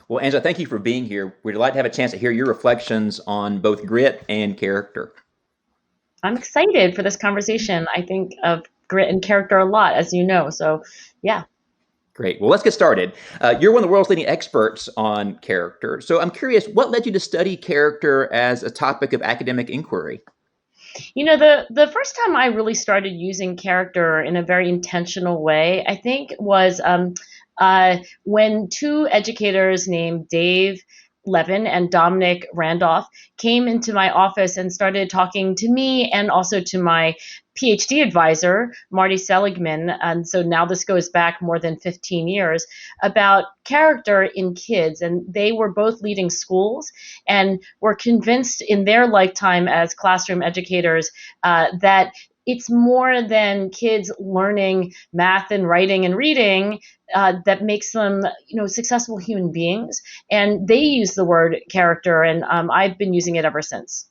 Well, Angela, thank you for being here. We're delighted to have a chance to hear your reflections on both grit and character. I'm excited for this conversation. I think of grit and character a lot, as you know. So, yeah. Great. Well, let's get started. You're one of the world's leading experts on character. So I'm curious, what led you to study character as a topic of academic inquiry? The first time I really started using character in a very intentional way, I think, was when two educators named Dave Levin and Dominic Randolph came into my office and started talking to me and also to my PhD advisor, Marty Seligman. And so now this goes back more than 15 years about character in kids. And they were both leading schools and were convinced in their lifetime as classroom educators that it's more than kids learning math and writing and reading that makes them, successful human beings. And they use the word character, and I've been using it ever since.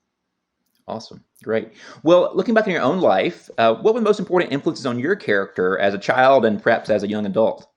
Awesome. Great. Well, looking back in your own life, what were the most important influences on your character as a child and perhaps as a young adult?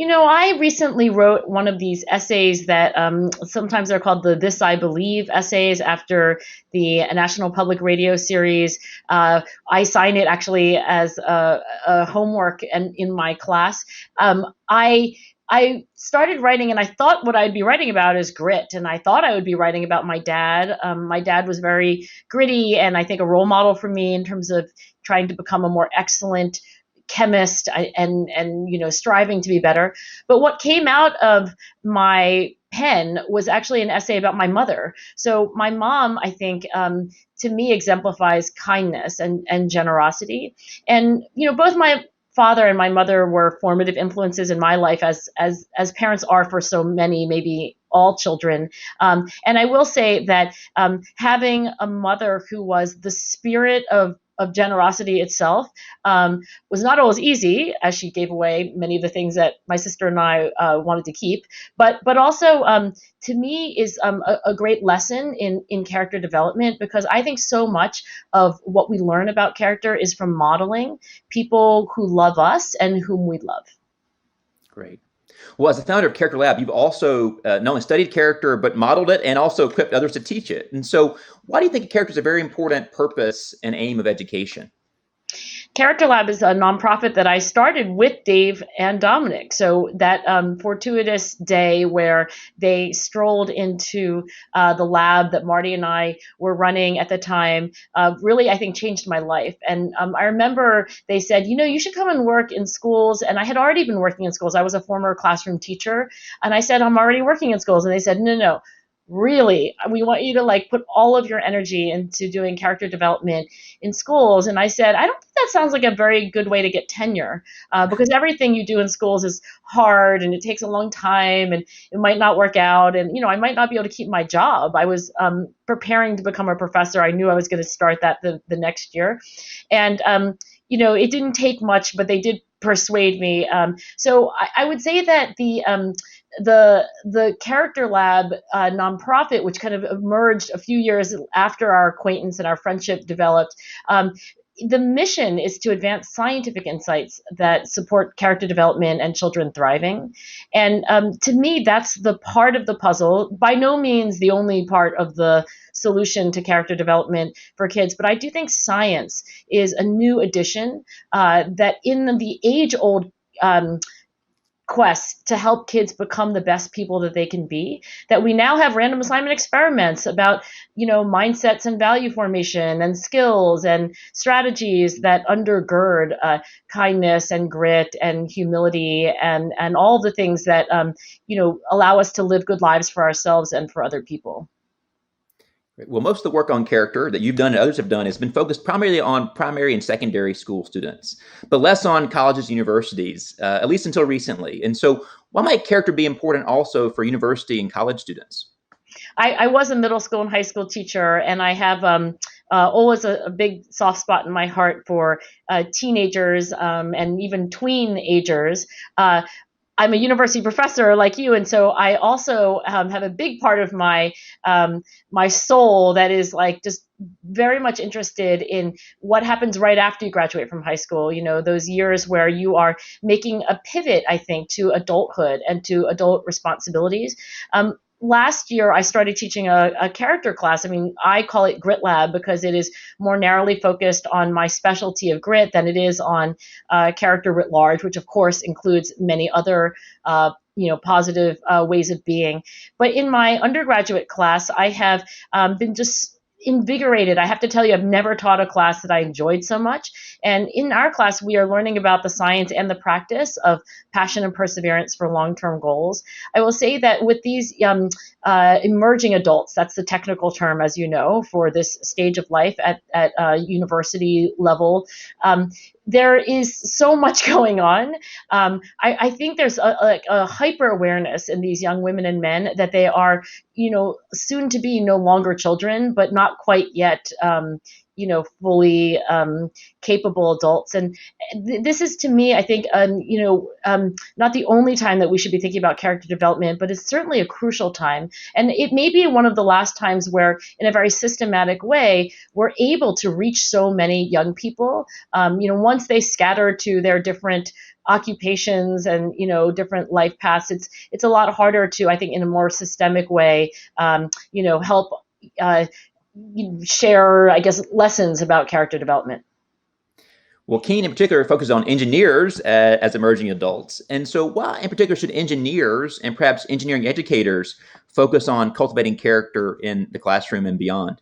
I recently wrote one of these essays that sometimes they're called the This I Believe essays after the National Public Radio series. I sign it actually as a homework and in my class. I started writing, and I thought what I'd be writing about is grit, and I thought I would be writing about my dad. My dad was very gritty, and I think a role model for me in terms of trying to become a more excellent chemist and striving to be better. But what came out of my pen was actually an essay about my mother. So my mom, I think, to me exemplifies kindness and generosity. And both my father and my mother were formative influences in my life, as parents are for so many, maybe all children. And I will say that having a mother who was the spirit of generosity itself was not always easy, as she gave away many of the things that my sister and I wanted to keep, but also to me is a great lesson in character development, because I think so much of what we learn about character is from modeling people who love us and whom we love. Great. Well, as the founder of Character Lab, you've also not only studied character, but modeled it and also equipped others to teach it. And so, why do you think character is a very important purpose and aim of education? Character Lab is a nonprofit that I started with Dave and Dominic. So that fortuitous day where they strolled into the lab that Marty and I were running at the time really, I think, changed my life. And I remember they said, you should come and work in schools. And I had already been working in schools. I was a former classroom teacher. And I said, I'm already working in schools. And they said, no, no. Really, we want you to put all of your energy into doing character development in schools. And I said, I don't think that sounds like a very good way to get tenure, because everything you do in schools is hard and it takes a long time and it might not work out. And, I might not be able to keep my job. I was preparing to become a professor. I knew I was going to start that the next year. And, it didn't take much, but they did persuade me. So I would say that the Character Lab nonprofit, which kind of emerged a few years after our acquaintance and our friendship developed, the mission is to advance scientific insights that support character development and children thriving. And to me, that's the part of the puzzle, by no means the only part of the solution to character development for kids. But I do think science is a new addition that in the age-old quest to help kids become the best people that they can be, that we now have random assignment experiments about mindsets and value formation and skills and strategies that undergird kindness and grit and humility and all the things that allow us to live good lives for ourselves and for other people. Well, most of the work on character that you've done and others have done has been focused primarily on primary and secondary school students, but less on colleges and universities, at least until recently. And so, why might character be important also for university and college students? I was a middle school and high school teacher, and I have always a big soft spot in my heart for teenagers and even tween agers. I'm a university professor like you, and so I also have a big part of my my soul that is just very much interested in what happens right after you graduate from high school. Those years where you are making a pivot, I think, to adulthood and to adult responsibilities. Last year, I started teaching a character class. I mean, I call it Grit Lab because it is more narrowly focused on my specialty of grit than it is on character writ large, which of course includes many other positive ways of being. But in my undergraduate class, I have been just invigorated. I have to tell you, I've never taught a class that I enjoyed so much. And in our class, we are learning about the science and the practice of passion and perseverance for long-term goals. I will say that with these emerging adults, that's the technical term, as you know, for this stage of life at university level, there is so much going on. I think there's a hyper awareness in these young women and men that they are, soon to be no longer children, but not quite yet, fully capable adults. And this is, to me, I think, not the only time that we should be thinking about character development, but it's certainly a crucial time. And it may be one of the last times where, in a very systematic way, we're able to reach so many young people. Once they scatter to their different occupations and different life paths, it's a lot harder to, I think, in a more systemic way, help share, I guess, lessons about character development. Well, Keen in particular focuses on engineers as emerging adults. And so, why in particular should engineers and perhaps engineering educators focus on cultivating character in the classroom and beyond?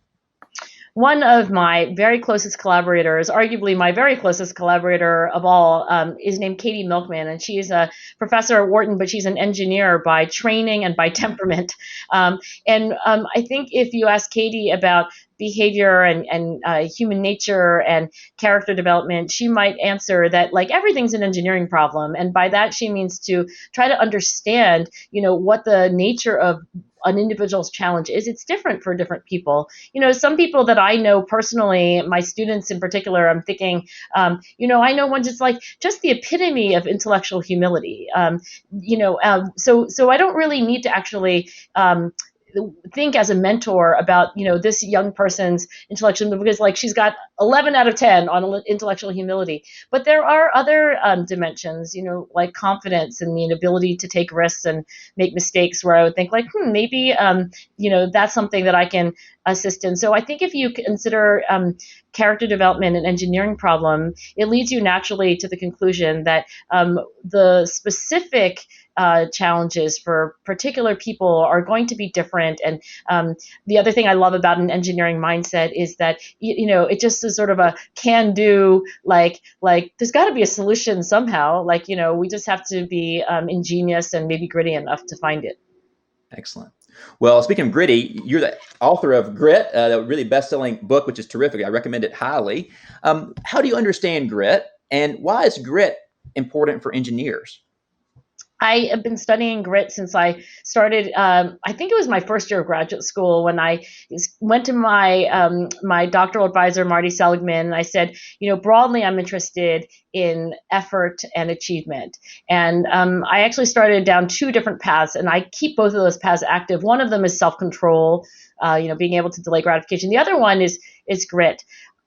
One of my very closest collaborators, arguably my very closest collaborator of all, is named Katie Milkman, and she's a professor at Wharton, but she's an engineer by training and by temperament. I think if you ask Katie about behavior and human nature and character development, she might answer that like everything's an engineering problem, and by that she means to try to understand, what the nature of an individual's challenge is. It's different for different people. Some people that I know personally, my students in particular, I'm thinking, I know one just like just the epitome of intellectual humility. So I don't really need to actually think as a mentor about this young person's intellectual, because like she's got 11 out of 10 on intellectual humility, but there are other dimensions, like confidence and the ability to take risks and make mistakes, where I would think like maybe that's something that I can assist in. So I think if you consider character development an engineering problem, it leads you naturally to the conclusion that the specific challenges for particular people are going to be different. And the other thing I love about an engineering mindset is that it just is sort of a can do, like there's got to be a solution somehow. Like we just have to be ingenious and maybe gritty enough to find it. Excellent. Well, speaking of gritty, you're the author of Grit, the really best-selling book, which is terrific. I recommend it highly. How do you understand grit, and why is grit important for engineers? I have been studying grit since I started. I think it was my first year of graduate school when I went to my doctoral advisor, Marty Seligman, and I said, broadly, I'm interested in effort and achievement. And I actually started down two different paths, and I keep both of those paths active. One of them is self-control, being able to delay gratification. The other one is grit.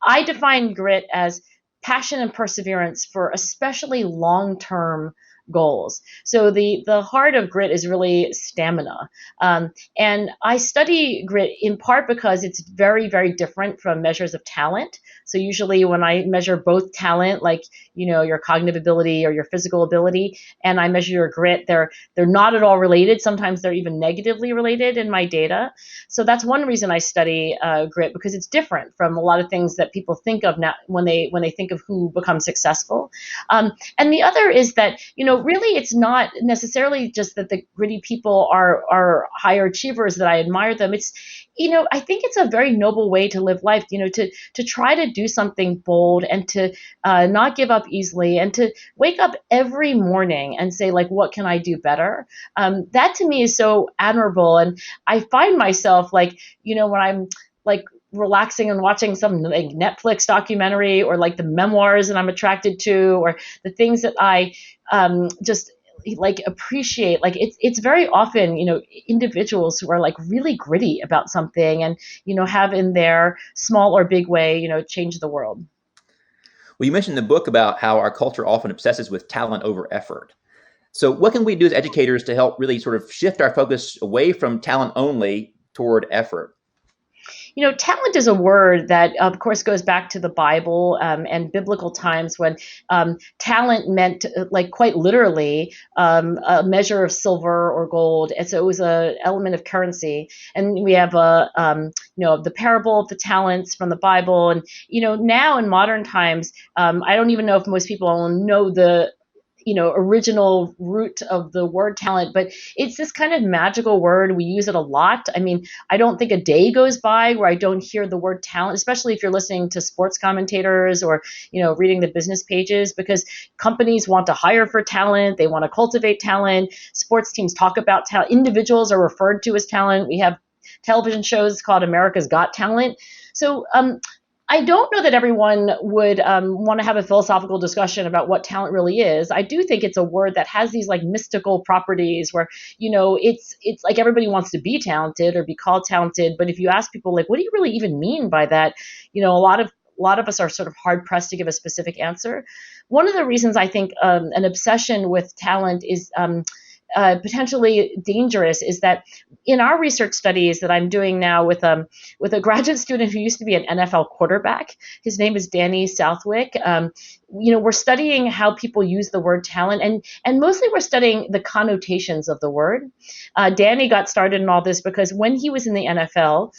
I define grit as passion and perseverance for especially long-term goals. So the heart of grit is really stamina. And I study grit in part because it's very, very different from measures of talent. So usually when I measure both talent, like, your cognitive ability or your physical ability, and I measure your grit, they're not at all related. Sometimes they're even negatively related in my data. So that's one reason I study grit, because it's different from a lot of things that people think of now when they think of who becomes successful. And the other is that, really it's not necessarily just that the gritty people are higher achievers that I admire them. It's, I think it's a very noble way to live life, to try to do something bold and to not give up easily, and to wake up every morning and say, like, what can I do better? That to me is so admirable. And I find myself like, when I'm like relaxing and watching some like Netflix documentary, or like the memoirs that I'm attracted to, or the things that I just like appreciate, like it's very often, individuals who are like really gritty about something and, have in their small or big way, change the world. Well, you mentioned in the book about how our culture often obsesses with talent over effort. So, what can we do as educators to help really sort of shift our focus away from talent only toward effort? Talent is a word that, of course, goes back to the Bible and biblical times when talent meant, like quite literally, a measure of silver or gold, and so it was an element of currency. And we have the parable of the talents from the Bible, and now in modern times, I don't even know if most people know the original root of the word talent, but it's this kind of magical word. We use it a lot. I mean, I don't think a day goes by where I don't hear the word talent, especially if you're listening to sports commentators or, reading the business pages, because companies want to hire for talent. They want to cultivate talent. Sports teams talk about talent. Individuals are referred to as talent. We have television shows called America's Got Talent. So, I don't know that everyone would want to have a philosophical discussion about what talent really is. I do think it's a word that has these like mystical properties where, it's like everybody wants to be talented or be called talented, but if you ask people like, what do you really even mean by that? A lot of us are sort of hard pressed to give a specific answer. One of the reasons I think an obsession with talent is potentially dangerous is that in our research studies that I'm doing now with a graduate student who used to be an NFL quarterback, his name is Danny Southwick. We're studying how people use the word talent, and mostly we're studying the connotations of the word. Danny got started in all this because when he was in the NFL,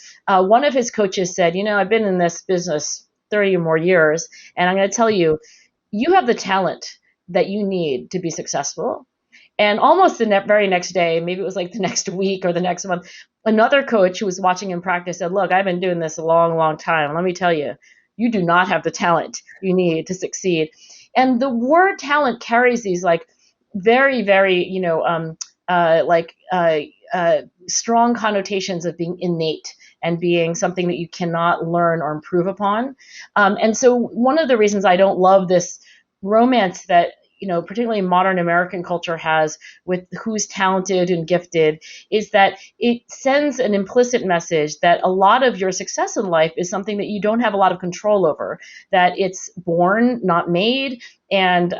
one of his coaches said, I've been in this business 30 or more years, and I'm going to tell you, you have the talent that you need to be successful. And almost the very next day, maybe it was like the next week or the next month, another coach who was watching him practice said, look, I've been doing this a long, long time. Let me tell you, you do not have the talent you need to succeed. And the word talent carries these like very, very, strong connotations of being innate and being something that you cannot learn or improve upon. And so one of the reasons I don't love this romance that particularly modern American culture has with who's talented and gifted is that it sends an implicit message that a lot of your success in life is something that you don't have a lot of control over, that it's born, not made, and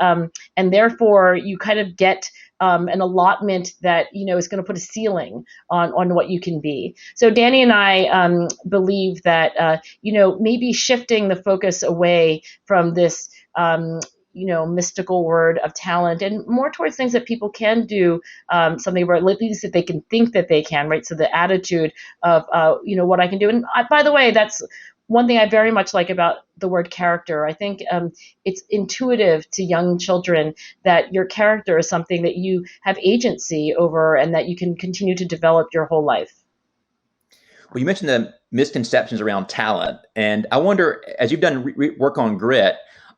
therefore you kind of get an allotment that is going to put a ceiling on what you can be. So Danny and I believe that maybe shifting the focus away from this mystical word of talent and more towards things that people can do, something where at least that they can think that they can, right? So the attitude of, what I can do. And by the way, that's one thing I very much like about the word character. I think it's intuitive to young children that your character is something that you have agency over and that you can continue to develop your whole life. Well, you mentioned the misconceptions around talent, and I wonder, as you've done work on grit,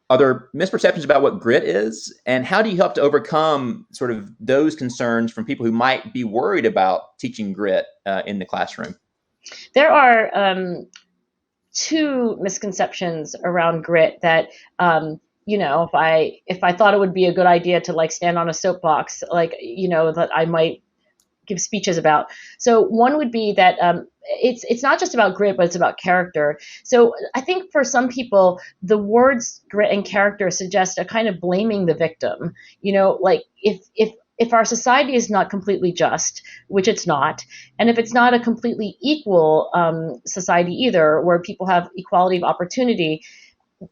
are there misperceptions about what grit is, and how do you help to overcome sort of those concerns from people who might be worried about teaching grit in the classroom? There are two misconceptions around grit that if I thought it would be a good idea to like stand on a soapbox, like that I might give speeches about. So one would be that it's not just about grit, but it's about character. So I think for some people, the words grit and character suggest a kind of blaming the victim. Like if our society is not completely just, which it's not, and if it's not a completely equal society either, where people have equality of opportunity,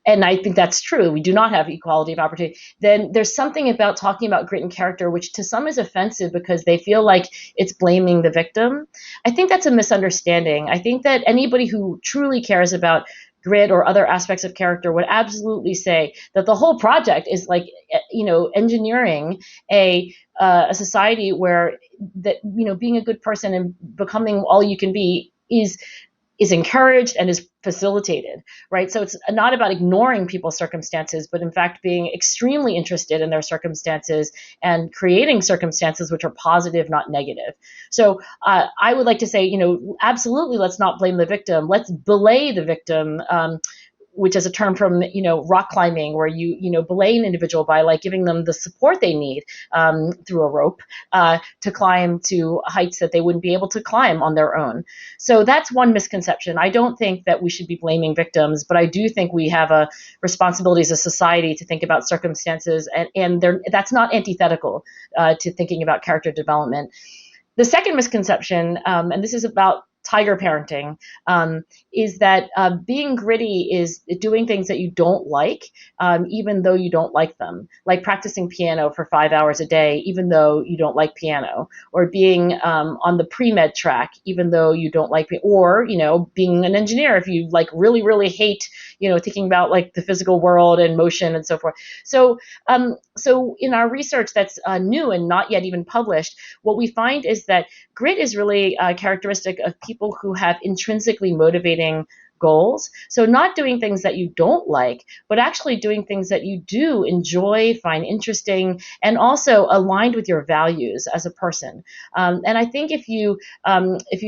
and I think that's true, we do not have equality of opportunity, then there's something about talking about grit and character which to some is offensive because they feel like it's blaming the victim. I think that's a misunderstanding. I think that anybody who truly cares about grit or other aspects of character would absolutely say that the whole project is like, engineering a society where that, being a good person and becoming all you can be is encouraged and is facilitated, right? So it's not about ignoring people's circumstances, but in fact being extremely interested in their circumstances and creating circumstances which are positive, not negative. So I would like to say, absolutely, let's not blame the victim. Let's belay the victim. which is a term from rock climbing, where you belay an individual by like giving them the support they need through a rope to climb to heights that they wouldn't be able to climb on their own. So that's one misconception. I don't think that we should be blaming victims, but I do think we have a responsibility as a society to think about circumstances, and that's not antithetical to thinking about character development. The second misconception, and this is about tiger parenting, is that being gritty is doing things that you don't like, even though you don't like them, like practicing piano for 5 hours a day, even though you don't like piano, or being on the pre-med track, even though you don't like, or being an engineer if you like really, really hate thinking about like the physical world and motion and so forth. So in our research that's new and not yet even published, what we find is that grit is really a characteristic of people who have intrinsically motivating goals. So not doing things that you don't like, but actually doing things that you do enjoy, find interesting, and also aligned with your values as a person. And I think if you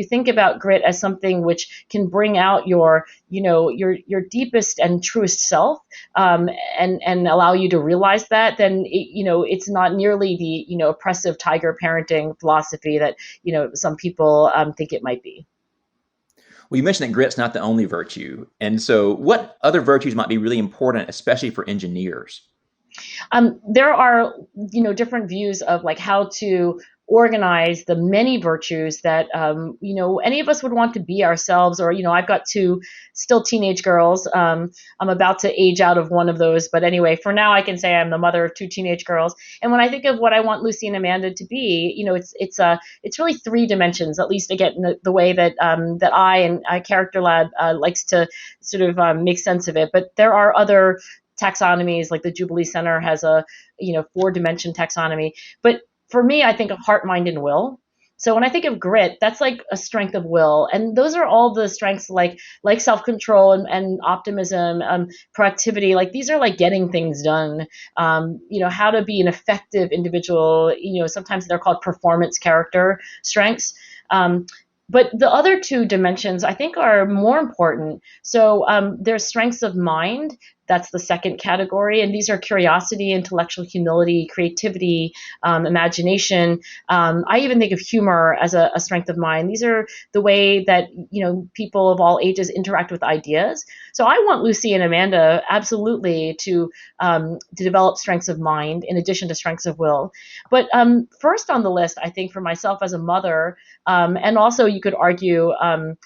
think about grit as something which can bring out your deepest and truest self, and allow you to realize that, then it's not nearly the oppressive tiger parenting philosophy that some people think it might be. Well, you mentioned that grit's not the only virtue. And so, what other virtues might be really important, especially for engineers? There are different views of like how to organize the many virtues that any of us would want to be ourselves. Or I've got two still teenage girls. I'm about to age out of one of those, but anyway, for now I can say I'm the mother of two teenage girls. And when I think of what I want Lucy and Amanda to be, it's really three dimensions, at least again the way that that I and Character Lab likes to sort of make sense of it. But there are other taxonomies, like the Jubilee Center has a 4-dimension taxonomy. But for me, I think of heart, mind, and will. So when I think of grit, that's like a strength of will, and those are all the strengths like self-control and optimism, proactivity. Like these are like getting things done. How to be an effective individual. Sometimes they're called performance character strengths. But the other two dimensions I think are more important. So there's strengths of mind. That's the second category. And these are curiosity, intellectual humility, creativity, imagination. I even think of humor as a strength of mind. These are the way that, people of all ages interact with ideas. So I want Lucy and Amanda absolutely to develop strengths of mind in addition to strengths of will. But first on the list, I think for myself as a mother, and also you could argue on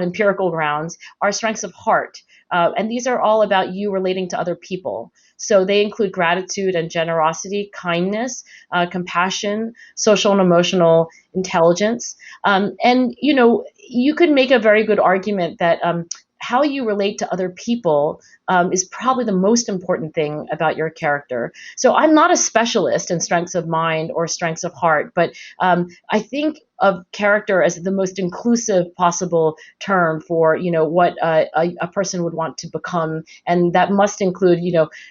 empirical grounds, are strengths of heart. And these are all about you relating to other people. So they include gratitude and generosity, kindness, compassion, social and emotional intelligence. And you could make a very good argument that how you relate to other people is probably the most important thing about your character. So I'm not a specialist in strengths of mind or strengths of heart, but I think of character as the most inclusive possible term for what a person would want to become, and that must include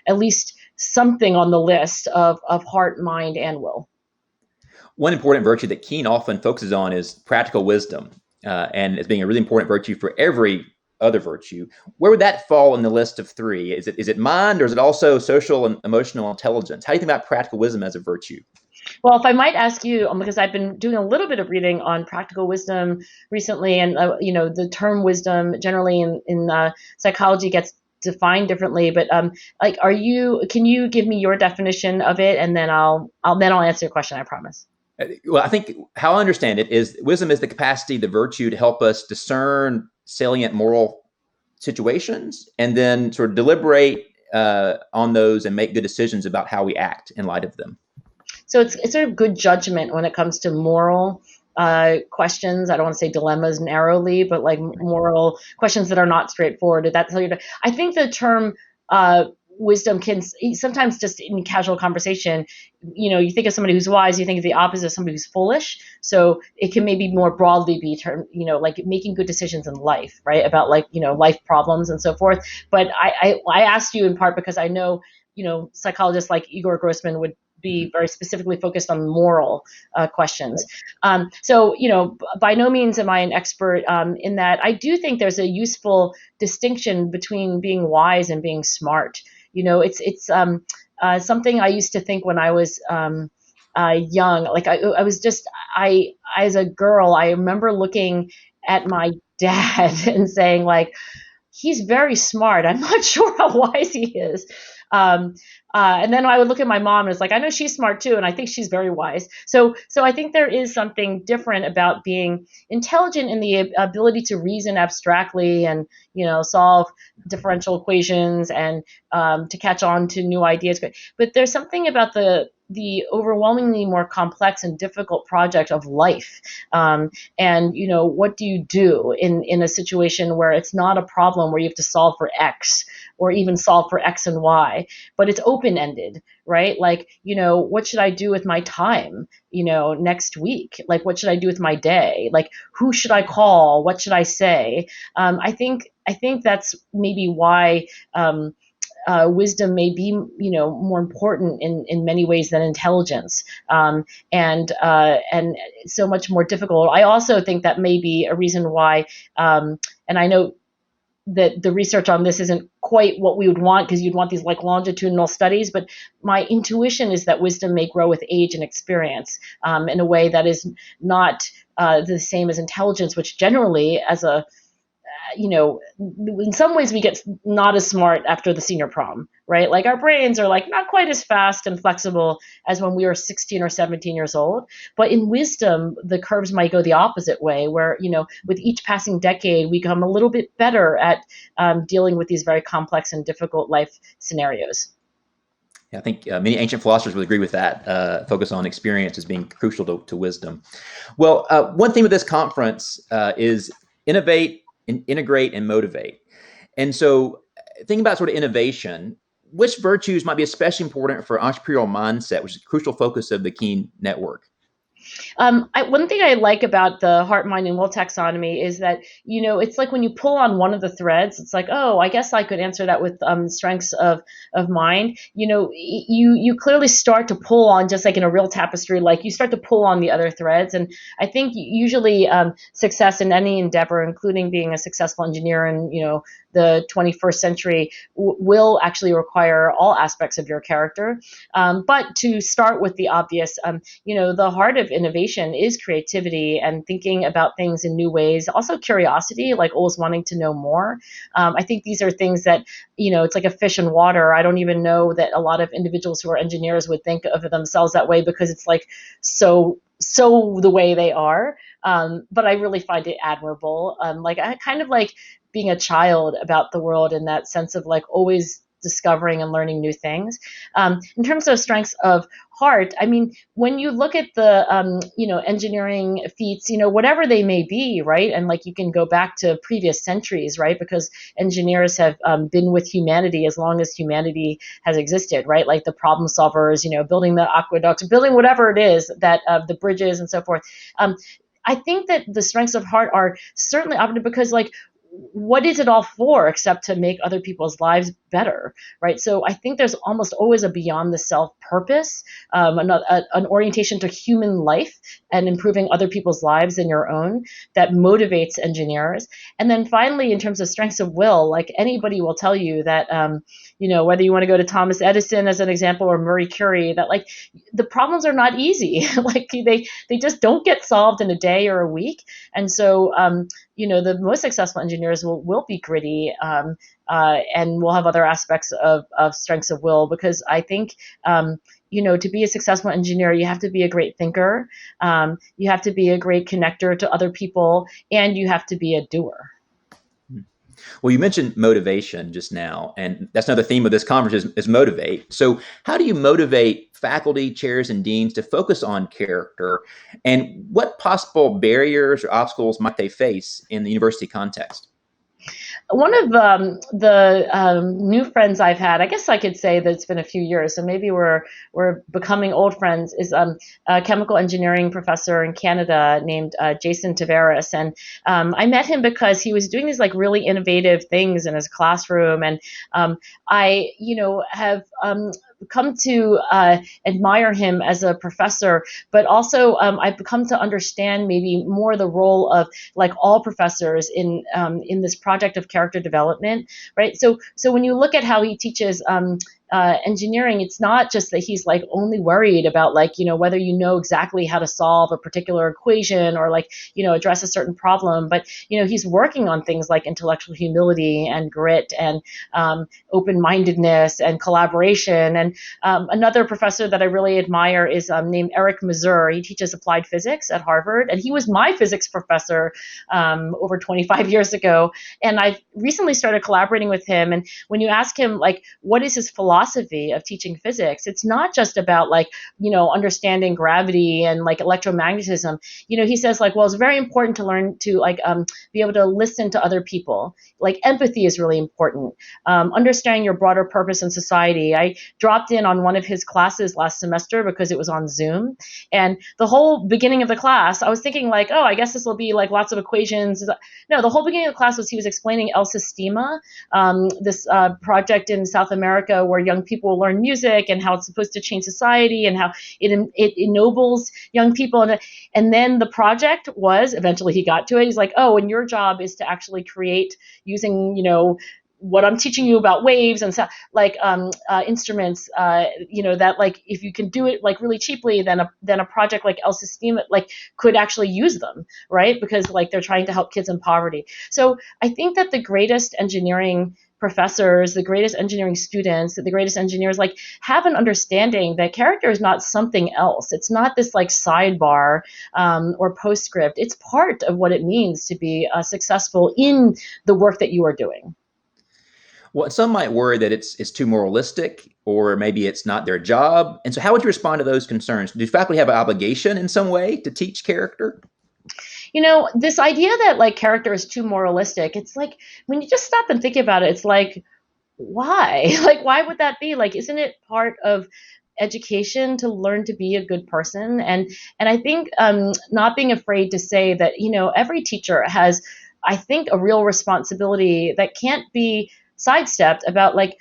at least something on the list of heart, mind, and will. One important virtue that Keene often focuses on is practical wisdom, and as being a really important virtue for every other virtue. Where would that fall in the list of three? Is it mind, or is it also social and emotional intelligence? How do you think about practical wisdom as a virtue? Well, if I might ask you, because I've been doing a little bit of reading on practical wisdom recently, and the term wisdom generally in psychology gets defined differently. But can you give me your definition of it, and then I'll answer your question. I promise. Well, I think how I understand it is wisdom is the capacity, the virtue to help us discern salient moral situations and then sort of deliberate on those and make good decisions about how we act in light of them. So it's sort of good judgment when it comes to moral questions. I don't want to say dilemmas narrowly, but like moral questions that are not straightforward. Did that tell you? I think the term wisdom can sometimes, just in casual conversation, you think of somebody who's wise, you think of the opposite of somebody who's foolish. So it can maybe more broadly be termed, like making good decisions in life, right? About life problems and so forth. But I asked you in part because I know, psychologists like Igor Grossman would be very specifically focused on moral questions. So, by no means am I an expert in that. I do think there's a useful distinction between being wise and being smart. It's something I used to think when I was young. Like I was just I as a girl, I remember looking at my dad and saying like, he's very smart. I'm not sure how wise he is. Um, and then I would look at my mom and it's like, I know she's smart too, and I think she's very wise. So I think there is something different about being intelligent in the ability to reason abstractly and solve differential equations and to catch on to new ideas. But there's something about the overwhelmingly more complex and difficult project of life. And what do you do in a situation where it's not a problem where you have to solve for X or even solve for X and Y, but it's open ended, right? Like, what should I do with my time, next week? Like, what should I do with my day? Like, who should I call? What should I say? I think that's maybe why wisdom may be, more important in many ways than intelligence, and so much more difficult. I also think that may be a reason why, and I know that the research on this isn't quite what we would want because you'd want these like longitudinal studies, but my intuition is that wisdom may grow with age and experience in a way that is not the same as intelligence, which generally, as a in some ways we get not as smart after the senior prom, right? Like our brains are like not quite as fast and flexible as when we were 16 or 17 years old. But in wisdom, the curves might go the opposite way, where, with each passing decade, we become a little bit better at dealing with these very complex and difficult life scenarios. Yeah, I think many ancient philosophers would agree with that. Focus on experience as being crucial to wisdom. Well, one theme of this conference is innovate, and integrate, and motivate. And so, thinking about sort of innovation, which virtues might be especially important for entrepreneurial mindset, which is a crucial focus of the Keen Network? One thing I like about the heart, mind, and will taxonomy is that, it's like when you pull on one of the threads, it's like, oh, I guess I could answer that with strengths of mind. You clearly start to pull on, just like in a real tapestry, like you start to pull on the other threads. And I think usually success in any endeavor, including being a successful engineer in, the 21st century, will actually require all aspects of your character. But to start with the obvious, the heart of innovation is creativity and thinking about things in new ways. Also curiosity, like always wanting to know more. I think these are things that, it's like a fish in water. I don't even know that a lot of individuals who are engineers would think of themselves that way because it's like so the way they are. But I really find it admirable. Like I kind of like being a child about the world in that sense of like always discovering and learning new things. In terms of strengths of heart, I mean, when you look at the, engineering feats, whatever they may be, right? And like you can go back to previous centuries, right? Because engineers have been with humanity as long as humanity has existed, right? Like the problem solvers, building the aqueducts, building whatever it is that the bridges and so forth. I think that the strengths of heart are certainly operative because like what is it all for except to make other people's lives better, right? So I think there's almost always a beyond the self purpose, an orientation to human life and improving other people's lives and your own that motivates engineers. And then finally, in terms of strengths of will, like anybody will tell you that, whether you want to go to Thomas Edison as an example or Marie Curie, that like the problems are not easy. Like they just don't get solved in a day or a week. And so, the most successful engineers will be gritty and will have other aspects of strengths of will because I think, to be a successful engineer, you have to be a great thinker, you have to be a great connector to other people, and you have to be a doer. Well, you mentioned motivation just now, and that's another theme of this conference is motivate. So how do you motivate faculty, chairs, and deans to focus on character, and what possible barriers or obstacles might they face in the university context? One of the new friends I've had, I guess I could say that it's been a few years, so maybe we're becoming old friends, is a chemical engineering professor in Canada named Jason Tavares. And I met him because he was doing these like really innovative things in his classroom. And I, have come to admire him as a professor, but also I've come to understand maybe more the role of like all professors in this project of character development, right? So when you look at how he teaches engineering, it's not just that he's like only worried about like, whether exactly how to solve a particular equation or like, address a certain problem, but, he's working on things like intellectual humility and grit and open-mindedness and collaboration. And another professor that I really admire is named Eric Mazur. He teaches applied physics at Harvard, and he was my physics professor over 25 years ago. And I recently started collaborating with him. And when you ask him, like, what is his philosophy of teaching physics, it's not just about like, understanding gravity and like electromagnetism. He says like, well, it's very important to learn to like be able to listen to other people. Like empathy is really important. Understanding your broader purpose in society. I dropped in on one of his classes last semester because it was on Zoom. And the whole beginning of the class, I was thinking like, oh, I guess this will be like lots of equations. No, the whole beginning of the class was he was explaining El Sistema, this project in South America where young people learn music and how it's supposed to change society and how it ennobles young people. And then the project was, eventually he got to it. He's like, oh, and your job is to actually create using, what I'm teaching you about waves and stuff, like instruments, that like if you can do it like really cheaply, then a project like El Sistema like could actually use them, right? Because like they're trying to help kids in poverty. So I think that the greatest engineering professors, the greatest engineering students, the greatest engineers like have an understanding that character is not something else. It's not this like sidebar or postscript. It's part of what it means to be successful in the work that you are doing. Well, some might worry that it's too moralistic, or maybe it's not their job. And so, how would you respond to those concerns? Do faculty have an obligation in some way to teach character? This idea that like character is too moralistic, it's like when you just stop and think about it, it's like, why? Like, why would that be? Like, isn't it part of education to learn to be a good person? And I think not being afraid to say that, every teacher has, I think, a real responsibility that can't be sidestepped about like,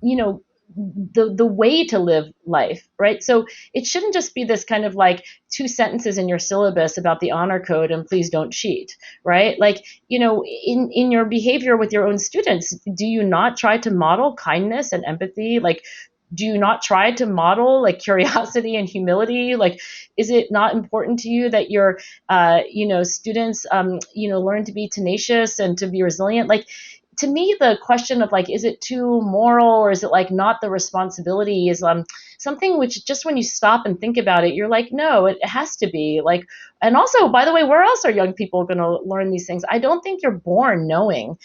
you know, the way to live life, right? So it shouldn't just be this kind of like two sentences in your syllabus about the honor code and please don't cheat, right? Like, in your behavior with your own students, do you not try to model kindness and empathy? Like, do you not try to model like curiosity and humility? Like, is it not important to you that your students learn to be tenacious and to be resilient? Like, to me, the question of like, is it too moral or is it like not the responsibility is something which just when you stop and think about it, you're like, no, it has to be like. And also, by the way, where else are young people going to learn these things? I don't think you're born knowing,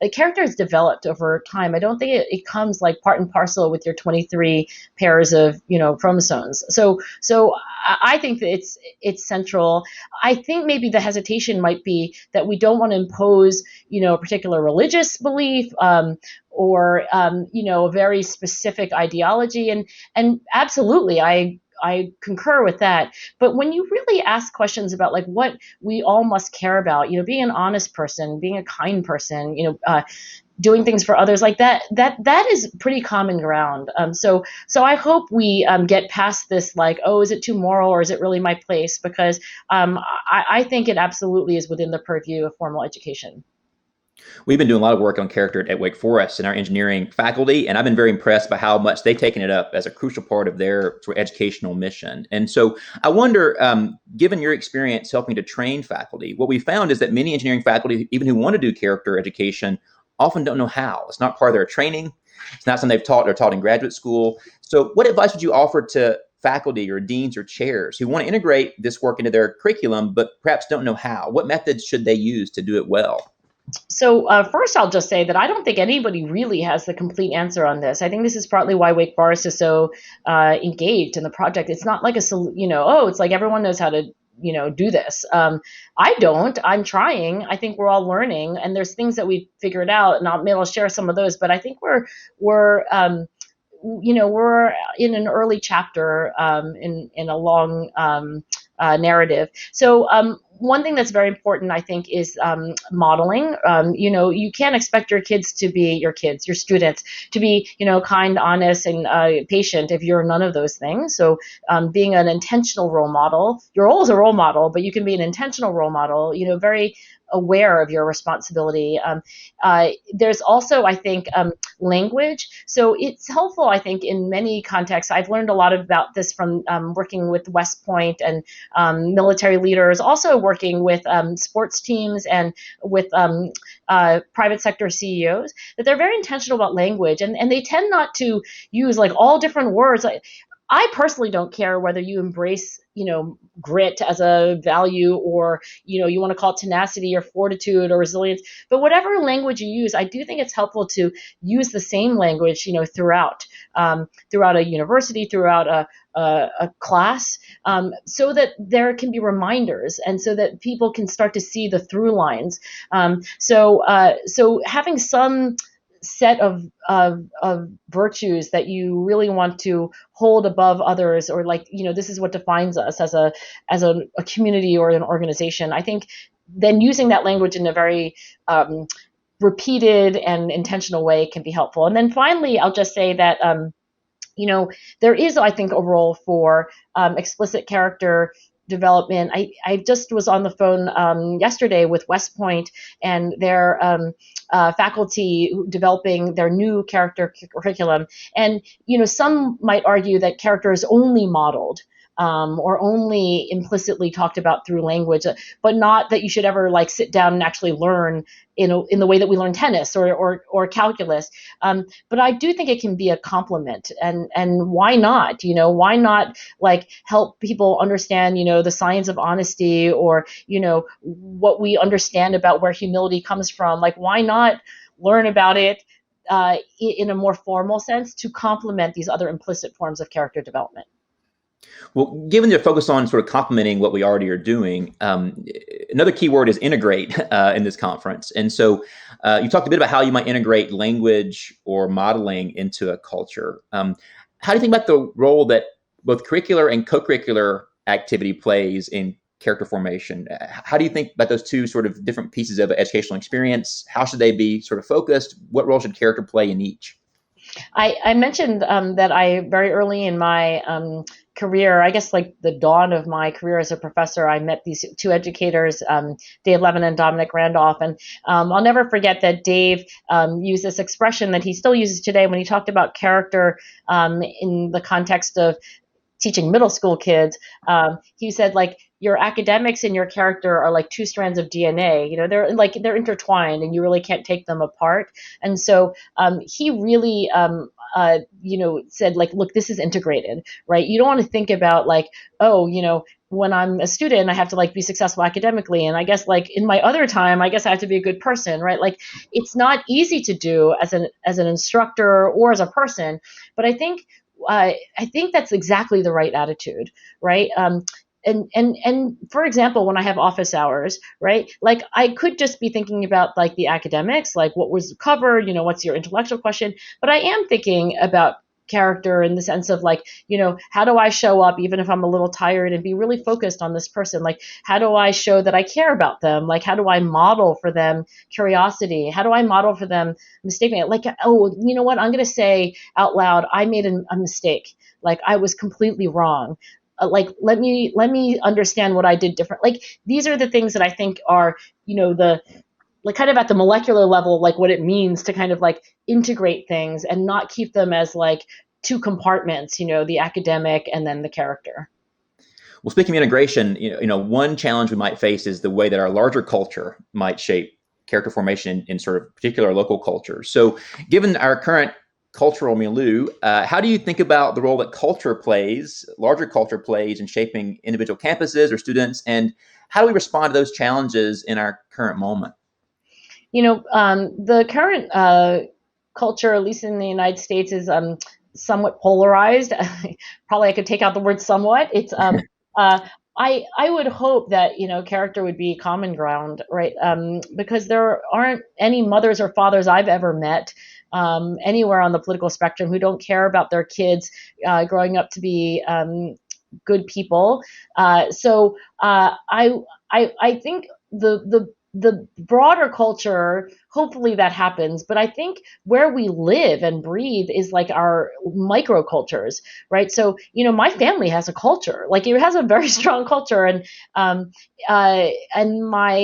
a character is developed over time. I don't think it comes like part and parcel with your 23 pairs of chromosomes. So I think that it's central. I think maybe the hesitation might be that we don't want to impose a particular religious belief or a very specific ideology, and absolutely I concur with that. But when you really ask questions about like what we all must care about, being an honest person, being a kind person, doing things for others like that is pretty common ground. So I hope we get past this like, oh, is it too moral or is it really my place? Because I think it absolutely is within the purview of formal education. We've been doing a lot of work on character at Wake Forest in our engineering faculty, and I've been very impressed by how much they've taken it up as a crucial part of their sort of educational mission. And so I wonder, given your experience helping to train faculty, what we found is that many engineering faculty, even who want to do character education, often don't know how. It's not part of their training. It's not something they're taught in graduate school. So what advice would you offer to faculty or deans or chairs who want to integrate this work into their curriculum, but perhaps don't know how? What methods should they use to do it well? So first, I'll just say that I don't think anybody really has the complete answer on this. I think this is partly why Wake Forest is so engaged in the project. It's not like oh, it's like everyone knows how to do this. I don't. I'm trying. I think we're all learning, and there's things that we've figured out, and maybe I'll share some of those. But I think we're in an early chapter in a long narrative. So one thing that's very important, I think, is modeling. You can't expect your kids to be your kids, your students, to be, kind, honest, and patient if you're none of those things. So being an intentional role model, you're always a role model, but you can be an intentional role model, very aware of your responsibility. There's also, I think, language. So it's helpful, I think, in many contexts. I've learned a lot about this from working with West Point and military leaders, also working with sports teams and with private sector CEOs, that they're very intentional about language, and they tend not to use like all different words. I personally don't care whether you embrace, grit as a value, or, you want to call it tenacity or fortitude or resilience, but whatever language you use, I do think it's helpful to use the same language, throughout a university, throughout a class, so that there can be reminders and so that people can start to see the through lines. So having some set of virtues that you really want to hold above others, or like, this is what defines us as a community or an organization, I think then using that language in a very repeated and intentional way can be helpful. And then finally, I'll just say that there is, I think, a role for explicit character development. I just was on the phone yesterday with West Point and their faculty developing their new character curriculum. And, some might argue that character is only modeled or only implicitly talked about through language, but not that you should ever like sit down and actually learn in the way that we learn tennis or calculus. But I do think it can be a complement, and why not? Why not like help people understand, the science of honesty, or what we understand about where humility comes from? Like, why not learn about it in a more formal sense to complement these other implicit forms of character development? Well, given your focus on sort of complementing what we already are doing, another key word is integrate in this conference. And so you talked a bit about how you might integrate language or modeling into a culture. How do you think about the role that both curricular and co-curricular activity plays in character formation? How do you think about those two sort of different pieces of educational experience? How should they be sort of focused? What role should character play in each? I mentioned that I very early in my career, I guess like the dawn of my career as a professor, I met these two educators, Dave Levin and Dominic Randolph. And I'll never forget that Dave used this expression that he still uses today when he talked about character in the context of teaching middle school kids. He said, like, your academics and your character are like two strands of DNA. They're intertwined, and you really can't take them apart. And so he really, said, like, look, this is integrated, right? You don't want to think about like, oh, when I'm a student, I have to like be successful academically, and I guess like in my other time, I guess I have to be a good person, right? Like, it's not easy to do as an instructor or as a person, but I think that's exactly the right attitude, right? And for example, when I have office hours, right, like I could just be thinking about like the academics, like what was covered, what's your intellectual question, but I am thinking about character in the sense of like, how do I show up even if I'm a little tired and be really focused on this person? Like, how do I show that I care about them? Like, how do I model for them curiosity? How do I model for them mistake? Like, oh, you know what? I'm going to say out loud, I made a mistake. Like, I was completely wrong. Like, let me understand what I did different. Like, these are the things that I think are, the like kind of at the molecular level, like what it means to kind of like integrate things and not keep them as like two compartments, the academic and then the character. Well, speaking of integration, one challenge we might face is the way that our larger culture might shape character formation in sort of particular local cultures. So, given our current cultural milieu, how do you think about the role that larger culture plays in shaping individual campuses or students, and how do we respond to those challenges in our current moment? The current culture, at least in the United States, is somewhat polarized. Probably I could take out the word somewhat. It's uh, I would hope that character would be common ground, right? Because there aren't any mothers or fathers I've ever met anywhere on the political spectrum who don't care about their kids growing up to be good people. I think the broader culture, hopefully that happens, but I think where we live and breathe is like our microcultures, right? So, my family has a culture, like it has a very strong culture, um, and my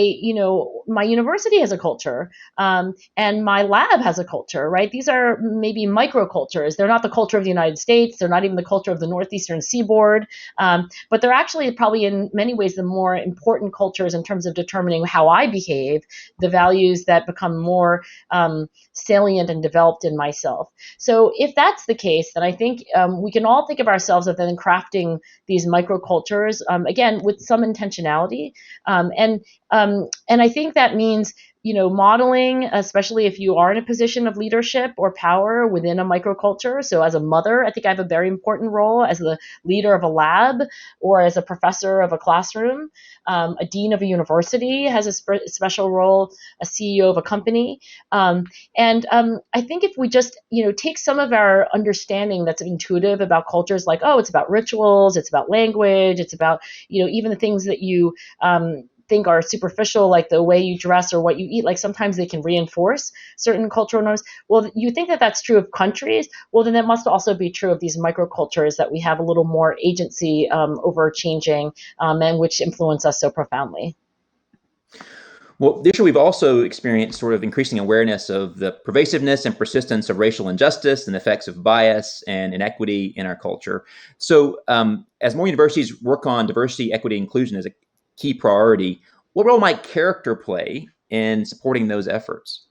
university has a culture, and my lab has a culture, right? These are maybe microcultures. They're not the culture of the United States. They're not even the culture of the Northeastern Seaboard, but they're actually probably in many ways the more important cultures in terms of determining how I behave, the values that become more salient and developed in myself. So if that's the case, then I think we can all think of ourselves as then crafting these microcultures, again, with some intentionality. And I think that means modeling, especially if you are in a position of leadership or power within a microculture. So as a mother, I think I have a very important role as the leader of a lab or as a professor of a classroom. A dean of a university has a special role, a CEO of a company. And I think if we just, take some of our understanding that's intuitive about cultures, like, oh, it's about rituals, it's about language, it's about, even the things that you think are superficial, like the way you dress or what you eat, like sometimes they can reinforce certain cultural norms. Well, you think that that's true of countries. Well, then it must also be true of these microcultures that we have a little more agency over changing, and which influence us so profoundly. Well, this year we've also experienced sort of increasing awareness of the pervasiveness and persistence of racial injustice and the effects of bias and inequity in our culture. So, as more universities work on diversity, equity, inclusion as a key priority, what role might character play in supporting those efforts?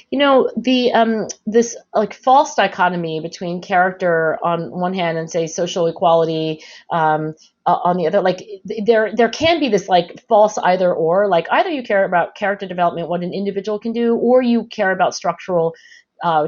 The this like false dichotomy between character on one hand and say social equality on the other, like there can be this like false either or, like either you care about character development, what an individual can do, or you care about structural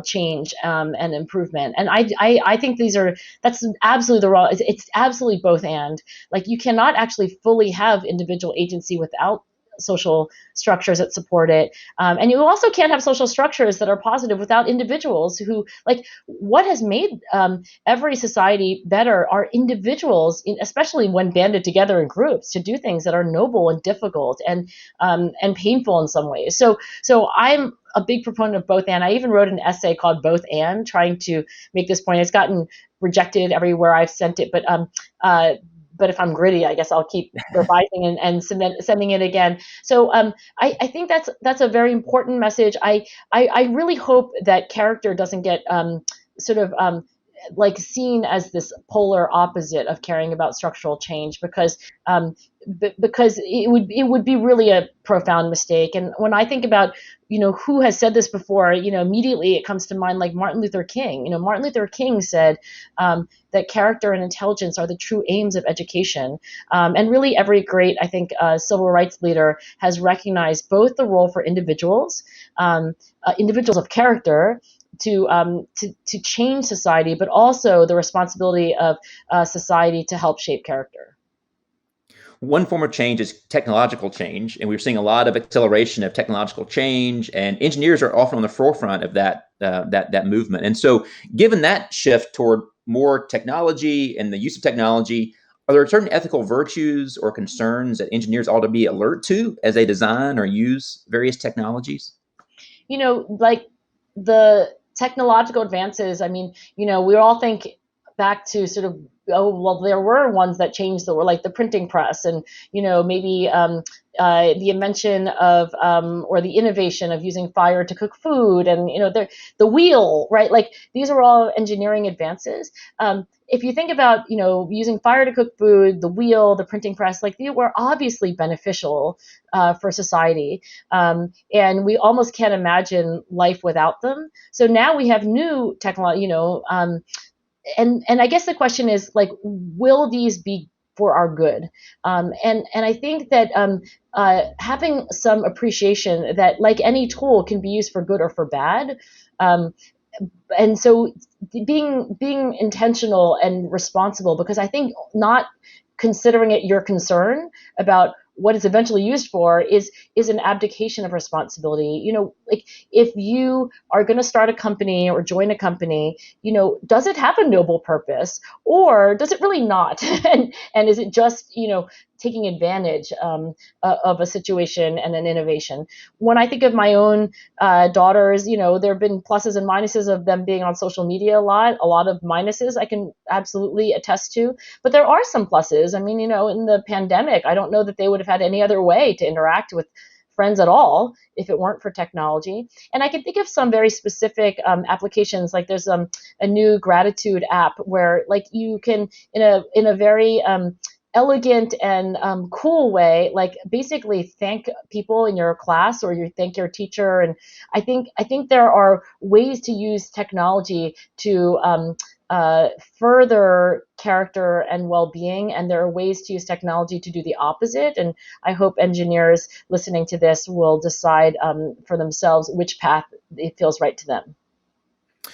change and improvement. And I think that's absolutely the wrong. It's absolutely both and. Like you cannot actually fully have individual agency without social structures that support it, and you also can't have social structures that are positive without individuals who, like, what has made every society better are individuals, especially when banded together in groups to do things that are noble and difficult and painful in some ways. So I'm a big proponent of both and. I even wrote an essay called Both and, trying to make this point. It's gotten rejected everywhere I've sent it, but if I'm gritty, I guess I'll keep revising and sending it again. So I think that's a very important message. I really hope that character doesn't get sort of like seen as this polar opposite of caring about structural change, because it would be really a profound mistake. And when I think about who has said this before, immediately it comes to mind like Martin Luther King. Martin Luther King said that character and intelligence are the true aims of education. And really, every great, I think, civil rights leader has recognized both the role for individuals, individuals of character, to change society, but also the responsibility of society to help shape character. One form of change is technological change, and we're seeing a lot of acceleration of technological change, and engineers are often on the forefront of that movement. And so, given that shift toward more technology and the use of technology, are there certain ethical virtues or concerns that engineers ought to be alert to as they design or use various technologies? Like the technological advances, I mean, we all think back to sort of, oh, well, there were ones that changed the world, like the printing press, and maybe the invention of or the innovation of using fire to cook food, and the wheel, right? Like these are all engineering advances. If you think about using fire to cook food, the wheel, the printing press, like they were obviously beneficial for society, and we almost can't imagine life without them. So now we have new technology, and I guess the question is, like, will these be for our good? And I think that having some appreciation that, like any tool, can be used for good or for bad. Um, and so being intentional and responsible, because I think not considering it your concern about what it's eventually used for is an abdication of responsibility. Like if you are going to start a company or join a company, does it have a noble purpose or does it really not? And is it just taking advantage of a situation and an innovation? When I think of my own daughters, there have been pluses and minuses of them being on social media a lot of minuses I can absolutely attest to, but there are some pluses. I mean, in the pandemic, I don't know that they would have had any other way to interact with friends at all if it weren't for technology. And I can think of some very specific applications. Like there's a new gratitude app where like you can in a very elegant and cool way, like basically thank people in your class or you thank your teacher. And I think there are ways to use technology to further character and well-being, and there are ways to use technology to do the opposite. And I hope engineers listening to this will decide for themselves which path it feels right to them.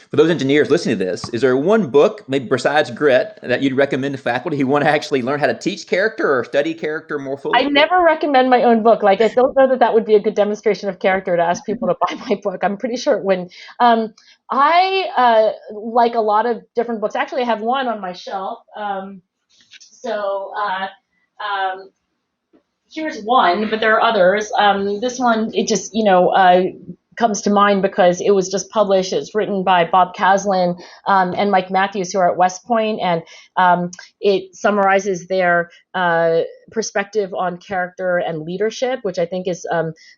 For those engineers listening to this, is there one book, maybe besides Grit, that you'd recommend to faculty who want to actually learn how to teach character or study character more I fully? never recommend my own book. Like, I don't know that that would be a good demonstration of character to ask people to buy my book. I'm pretty sure it wouldn't. I like a lot of different books. Actually, I have one on my shelf. So here's one, but there are others. This one, it just, comes to mind because it was just published. It's written by Bob Caslin and Mike Matthews, who are at West Point, and it summarizes their perspective on character and leadership, which I think is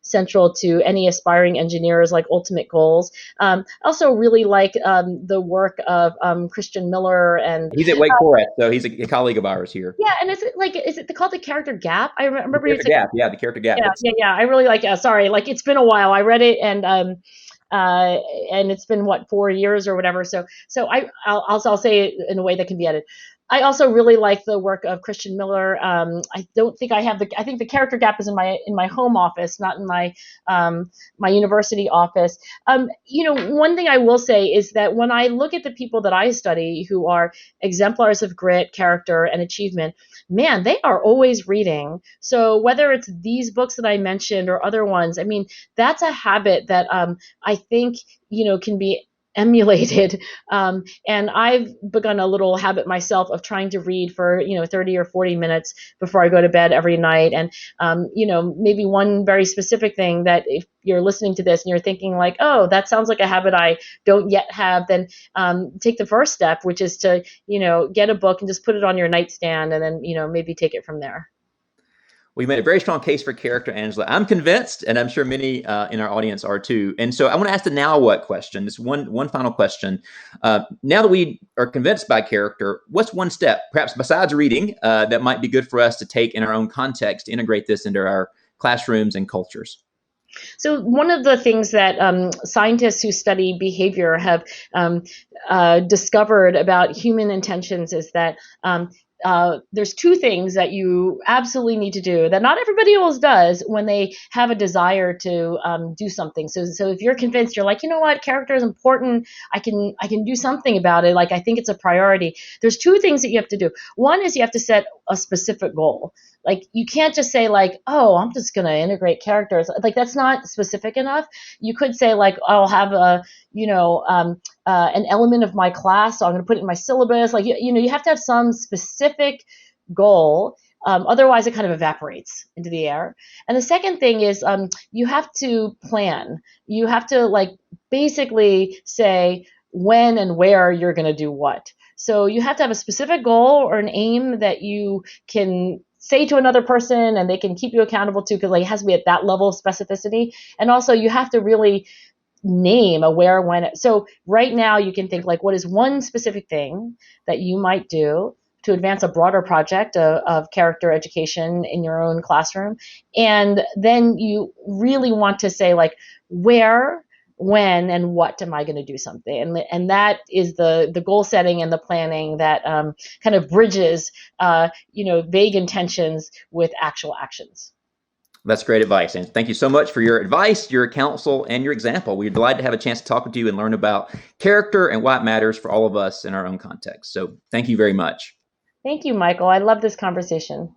central to any aspiring engineers, like ultimate goals. I also really like the work of Christian Miller and He's at Wake Forest, so he's a colleague of ours here. yeah, and is it called the character gap? I The remember you character saying gap, yeah, the character gap. yeah, That's yeah, yeah. I really like. Sorry, like it's been a while. I read it, and it's been what 4 years or whatever. So I'll say it in a way that can be edited. I also really like the work of Christian Miller. I don't think I have the. I think the character gap is in my home office, not in my university office. One thing I will say is that when I look at the people that I study who are exemplars of grit, character, and achievement, man, they are always reading. So whether it's these books that I mentioned or other ones, I mean, that's a habit that I think can be emulated. And I've begun a little habit myself of trying to read for 30 or 40 minutes before I go to bed every night. And maybe one very specific thing that if you're listening to this and you're thinking like, oh, that sounds like a habit I don't yet have, then take the first step, which is to get a book and just put it on your nightstand, and then maybe take it from there. We made a very strong case for character, Angela. I'm convinced, and I'm sure many in our audience are too. And so I want to ask the now what question. This one final question. Now that we are convinced by character, what's one step, perhaps besides reading, that might be good for us to take in our own context to integrate this into our classrooms and cultures? So one of the things that scientists who study behavior have discovered about human intentions is that there's two things that you absolutely need to do that not everybody else does when they have a desire to do something. So if you're convinced, you're like, you know what, character is important. I can do something about it. Like I think it's a priority. There's two things that you have to do. One is you have to set a specific goal. Like you can't just say like, oh, I'm just going to integrate characters. Like that's not specific enough. You could say like, I'll have an element of my class, so I'm going to put it in my syllabus. Like you have to have some specific goal. Otherwise, it kind of evaporates into the air. And the second thing is you have to plan. You have to like basically say when and where you're going to do what. So you have to have a specific goal or an aim that you can say to another person and they can keep you accountable to, because like, it has to be at that level of specificity. And also you have to really name a where, when. So right now you can think like, what is one specific thing that you might do to advance a broader project of character education in your own classroom? And then you really want to say like, where, when, and what am I going to do something? And that is the goal setting and the planning that kind of bridges vague intentions with actual actions. That's great advice. And thank you so much for your advice, your counsel, and your example. We're delighted to have a chance to talk with you and learn about character and why it matters for all of us in our own context. So thank you very much. Thank you, Michael. I love this conversation.